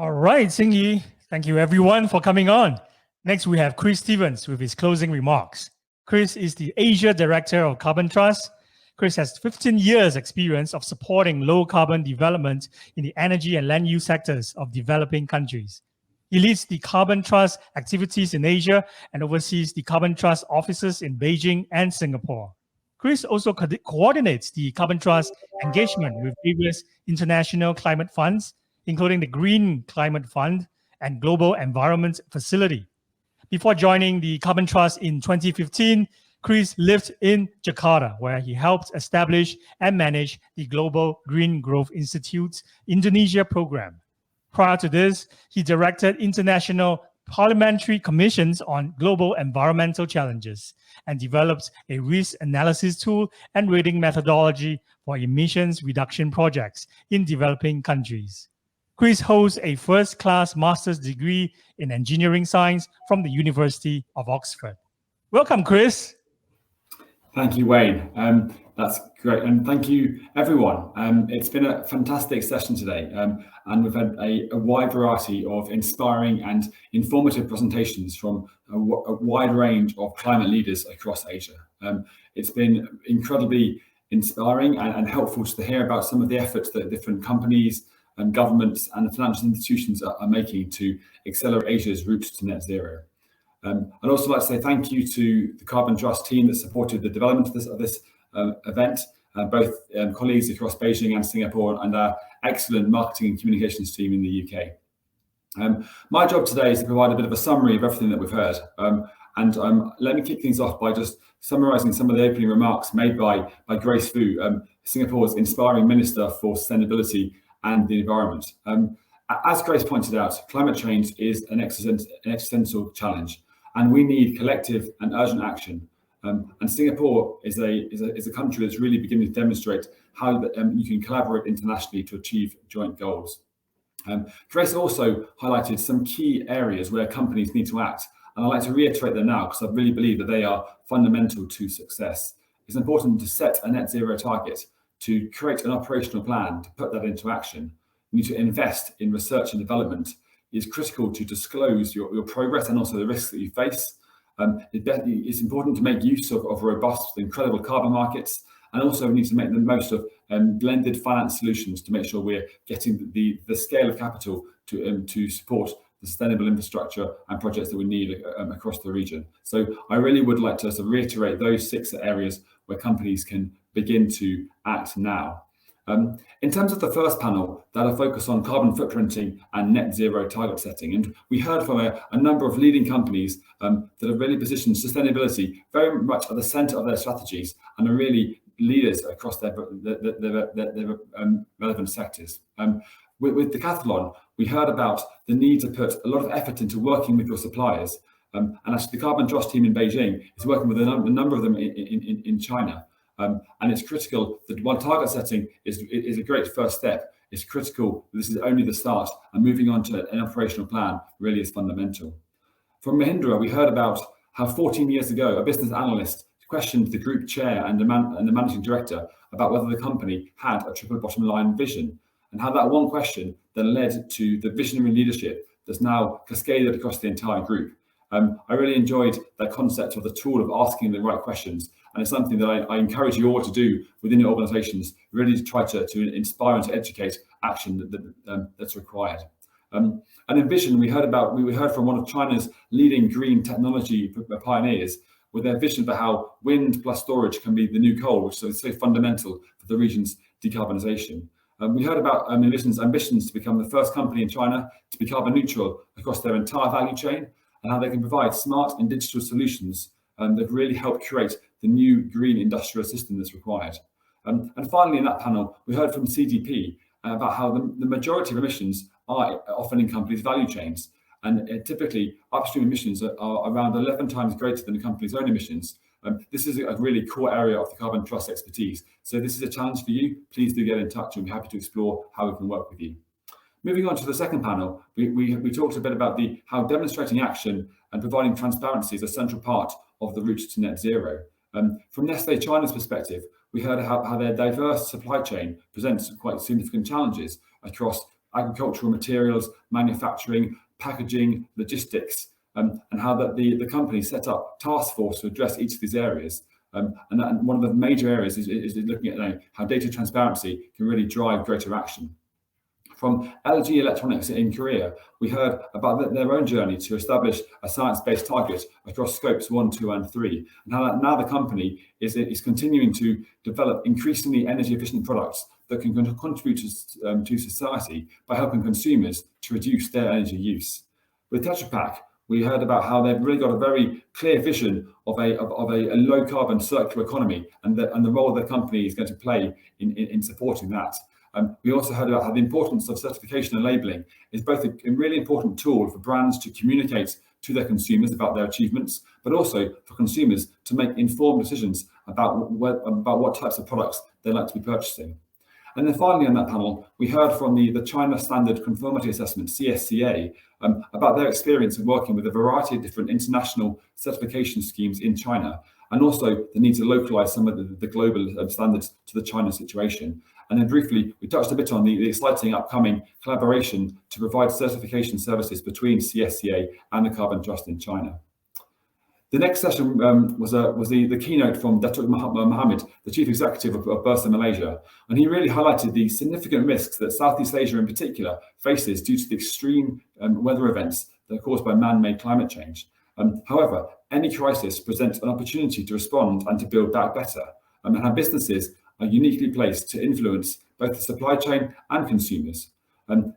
All right, Xingyi. Thank you everyone for coming on. Next, we have Chris Stevens with his closing remarks. Chris is the Asia Director of Carbon Trust. Chris has 15 years experience of supporting low carbon development in the energy and land use sectors of developing countries. He leads the Carbon Trust activities in Asia and oversees the Carbon Trust offices in Beijing and Singapore. Chris also coordinates the Carbon Trust engagement with various international climate funds, including the Green Climate Fund and Global Environment Facility. Before joining the Carbon Trust in 2015, Chris lived in Jakarta, where he helped establish and manage the Global Green Growth Institute's Indonesia program. Prior to this, he directed international parliamentary commissions on global environmental challenges and developed a risk analysis tool and rating methodology for emissions reduction projects in developing countries. Chris holds a first-class master's degree in engineering science from the University of Oxford. Welcome, Chris. Thank you, Wayne. That's great. And thank you, everyone. It's been a fantastic session today. And we've had a wide variety of inspiring and informative presentations from a wide range of climate leaders across Asia. It's been incredibly inspiring and helpful to hear about some of the efforts that different companies and governments and the financial institutions are making to accelerate Asia's route to net zero. I'd also like to say thank you to the Carbon Trust team that supported the development of this event, both colleagues across Beijing and Singapore, and our excellent marketing and communications team in the UK. My job today is to provide a bit of a summary of everything that we've heard. Let me kick things off by just summarising some of the opening remarks made by Grace Fu, Singapore's inspiring Minister for Sustainability and the Environment. As Grace pointed out, climate change is an existential challenge, and we need collective and urgent action. And Singapore is a country that's really beginning to demonstrate how you can collaborate internationally to achieve joint goals. Grace also highlighted some key areas where companies need to act, and I'd like to reiterate them now because I really believe that they are fundamental to success. It's important to set a net zero target, to create an operational plan, to put that into action. You need to invest in research and development. It's critical to disclose your progress and also the risks that you face. It's important to make use of robust, incredible carbon markets, and also we need to make the most of blended finance solutions to make sure we're getting the scale of capital to support the sustainable infrastructure and projects that we need across the region. So I really would like to reiterate those 6 areas where companies can begin to act now. In terms of the first panel, that'll focus on carbon footprinting and net zero target setting. And we heard from a number of leading companies that have really positioned sustainability very much at the center of their strategies and are really leaders across their relevant sectors. With Decathlon, we heard about the need to put a lot of effort into working with your suppliers. And actually the Carbon Trust team in Beijing is working with a number of them in China. And it's critical that while target setting is a great first step, it's critical this is only the start, and moving on to an operational plan really is fundamental. From Mahindra, we heard about how 14 years ago, a business analyst questioned the group chair and the managing director about whether the company had a triple bottom line vision, and how that one question then led to the visionary leadership that's now cascaded across the entire group. I really enjoyed that concept of the tool of asking the right questions. And it's something that I encourage you all to do within your organisations, really to try to inspire and to educate action that's required. And in Vision, we heard from one of China's leading green technology pioneers with their vision for how wind plus storage can be the new coal, which is so fundamental for the region's decarbonisation. We heard about Vision's ambitions to become the first company in China to be carbon neutral across their entire value chain, and how they can provide smart and digital solutions that really help create the new green industrial system that's required. And finally, in that panel, we heard from CDP about how the majority of emissions are often in companies' value chains. And typically, upstream emissions are around 11 times greater than the company's own emissions. This is a really core area of the Carbon Trust expertise. So this is a challenge for you. Please do get in touch, and we're happy to explore how we can work with you. Moving on to the second panel, we talked a bit about how demonstrating action and providing transparency is a central part of the route to net zero. From Nestle China's perspective, we heard how their diverse supply chain presents quite significant challenges across agricultural materials, manufacturing, packaging, logistics, and how that the company set up task force to address each of these areas. And one of the major areas is looking at how data transparency can really drive greater action. From LG Electronics in Korea, we heard about their own journey to establish a science-based target across scopes 1, 2, and 3, and how now the company is continuing to develop increasingly energy-efficient products that can contribute to society by helping consumers to reduce their energy use. With Tetra Pak, we heard about how they've really got a very clear vision of a low-carbon circular economy and the role the company is going to play in supporting that. We also heard about how the importance of certification and labelling is both a really important tool for brands to communicate to their consumers about their achievements, but also for consumers to make informed decisions about what types of products they'd like to be purchasing. And then finally on that panel, we heard from the China Standard Conformity Assessment, CSCA, about their experience of working with a variety of different international certification schemes in China, and also the need to localize some of the global standards to the China situation. And then briefly, we touched a bit on the exciting upcoming collaboration to provide certification services between CSCA and the Carbon Trust in China. The next session was the keynote from Datuk Mohammed, the Chief Executive of Bursa Malaysia, and he really highlighted the significant risks that Southeast Asia in particular faces due to the extreme weather events that are caused by man-made climate change. However, any crisis presents an opportunity to respond and to build back better, and how businesses are uniquely placed to influence both the supply chain and consumers.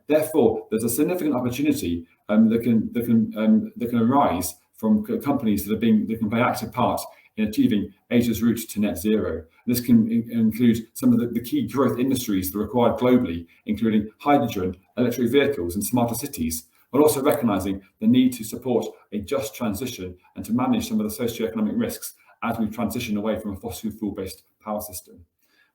Therefore, there's a significant opportunity that can arise from companies that can play an active part in achieving Asia's route to net zero. This can include some of the key growth industries that are required globally, including hydrogen, electric vehicles, and smarter cities, but also recognising the need to support a just transition and to manage some of the socioeconomic risks as we transition away from a fossil fuel-based power system.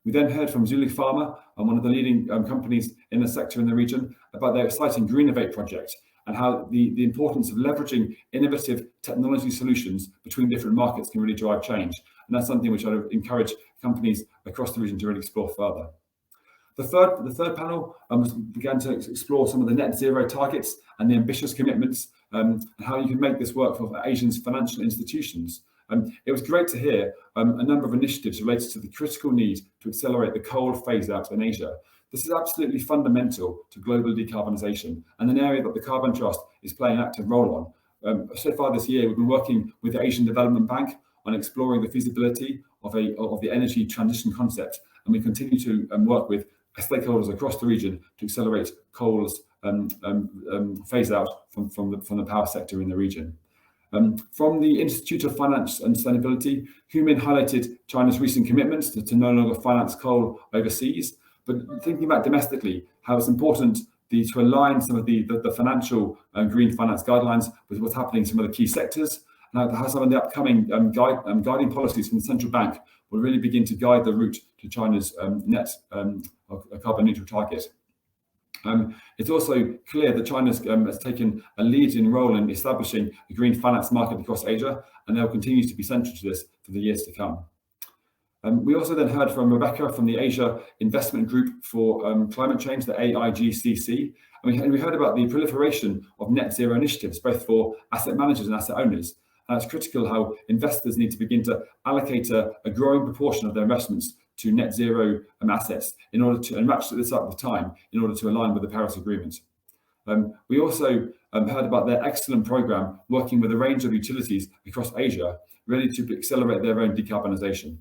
We then heard from Zulu Pharma, one of the leading companies in the sector in the region, about their exciting Greennovate project and how the importance of leveraging innovative technology solutions between different markets can really drive change. And that's something which I would encourage companies across the region to really explore further. The third panel began to explore some of the net zero targets and the ambitious commitments and how you can make this work for Asia's financial institutions. It was great to hear a number of initiatives related to the critical need to accelerate the coal phase out in Asia. This is absolutely fundamental to global decarbonisation and an area that the Carbon Trust is playing an active role on. So far this year, we've been working with the Asian Development Bank on exploring the feasibility of the energy transition concept, and we continue to work with stakeholders across the region to accelerate coal's phase out from the power sector in the region. From the Institute of Finance and Sustainability, Humin highlighted China's recent commitments to no longer finance coal overseas, but thinking about domestically, how it's important to align some of the financial green finance guidelines with what's happening in some of the key sectors, and how some of the upcoming guiding policies from the central bank will really begin to guide the route to China's net carbon neutral target. It's also clear that China has taken a leading role in establishing a green finance market across Asia, and they will continue to be central to this for the years to come. We also then heard from Rebecca from the Asia Investment Group for Climate Change, the AIGCC, and we heard about the proliferation of net zero initiatives, both for asset managers and asset owners. And it's critical how investors need to begin to allocate a growing proportion of their investments to net zero assets in order to, and match this up with time, in order to align with the Paris Agreement. We also heard about their excellent programme working with a range of utilities across Asia, really to accelerate their own decarbonisation.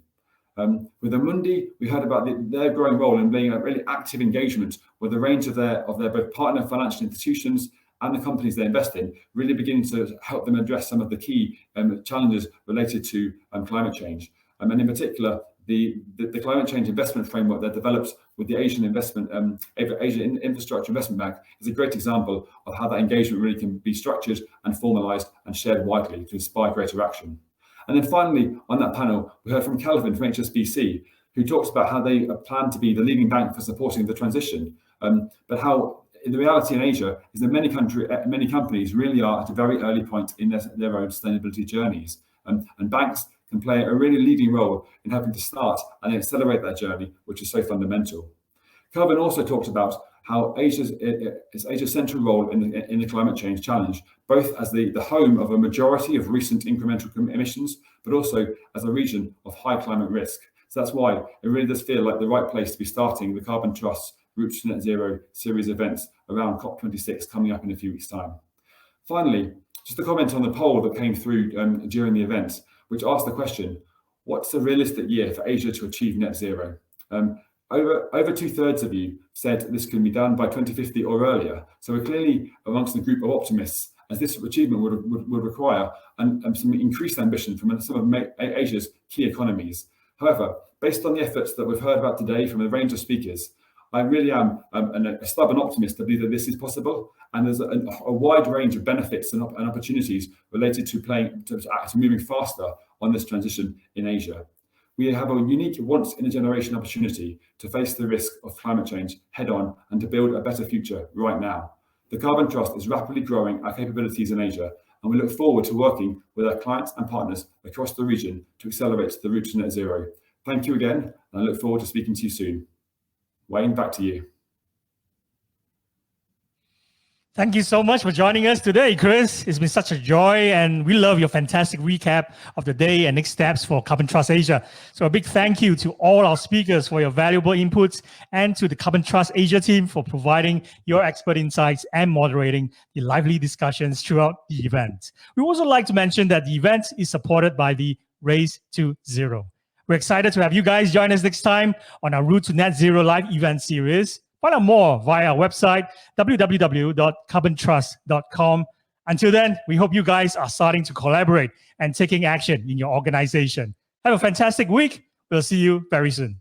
With Amundi, we heard about their growing role in being a really active engagement with a range of their both partner financial institutions and the companies they invest in, really beginning to help them address some of the key challenges related to climate change. And in particular, the climate change investment framework that develops with the Asian Infrastructure Investment Bank is a great example of how that engagement really can be structured and formalised and shared widely to inspire greater action. And then finally, on that panel, we heard from Kelvin from HSBC, who talks about how they plan to be the leading bank for supporting the transition, but how the reality in Asia is that many companies really are at a very early point in their own sustainability journeys, and banks can play a really leading role in helping to start and accelerate that journey, which is so fundamental. Kelvin also talked about how Asia's central role in the climate change challenge, both as the home of a majority of recent incremental emissions, but also as a region of high climate risk. So that's why it really does feel like the right place to be starting the Carbon Trust Route to Net Zero series events around COP26 coming up in a few weeks' time. Finally, just a comment on the poll that came through during the event, which asked the question, what's a realistic year for Asia to achieve net zero? Over 2/3 of you said this can be done by 2050 or earlier. So we're clearly amongst the group of optimists, as this achievement would require some increased ambition from some of Asia's key economies. However, based on the efforts that we've heard about today from a range of speakers, I really am a stubborn optimist to believe that this is possible, and there's a wide range of benefits and opportunities related to moving faster on this transition in Asia. We have a unique once-in-a-generation opportunity to face the risk of climate change head-on and to build a better future right now. The Carbon Trust is rapidly growing our capabilities in Asia, and we look forward to working with our clients and partners across the region to accelerate the route to net zero. Thank you again, and I look forward to speaking to you soon. Wayne, back to you. Thank you so much for joining us today, Chris. It's been such a joy, and we love your fantastic recap of the day and next steps for Carbon Trust Asia. So a big thank you to all our speakers for your valuable inputs, and to the Carbon Trust Asia team for providing your expert insights and moderating the lively discussions throughout the event. We also like to mention that the event is supported by the Race to Zero. We're excited to have you guys join us next time on our Route to Net Zero live event series. Find out more via our website, www.carbontrust.com. Until then, we hope you guys are starting to collaborate and taking action in your organization. Have a fantastic week. We'll see you very soon.